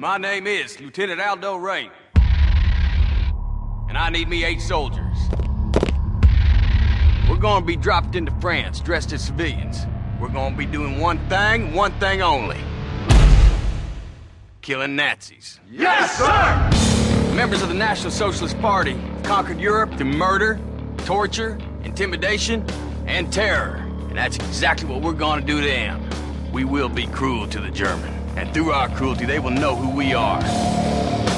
My name is Lieutenant Aldo Rain. And I need me 8 soldiers. We're gonna be dropped into France, dressed as civilians. We're gonna be doing one thing only. Killing Nazis. Yes, sir! Members of the National Socialist Party have conquered Europe through murder, torture, intimidation, and terror. And that's exactly what we're gonna do to them. We will be cruel to the German. And through our cruelty, they will know who we are.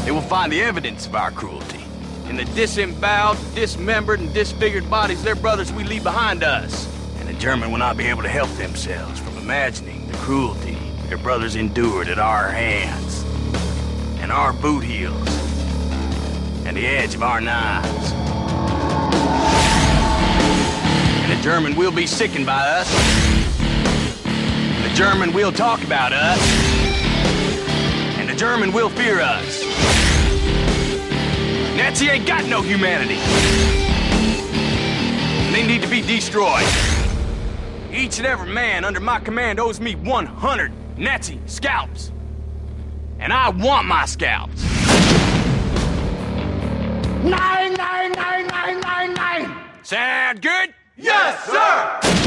They will find the evidence of our cruelty in the disemboweled, dismembered, and disfigured bodies of their brothers we leave behind us. And the German will not be able to help themselves from imagining the cruelty their brothers endured at our hands. And our boot heels. And the edge of our knives. And the German will be sickened by us. And the German will talk about us. And the German will fear us. Nazi ain't got no humanity. And they need to be destroyed. Each and every man under my command owes me 100 Nazi scalps. And I want my scalps. Nine, nine, nine, nine, nine, nine. Sound good? Yes, sir!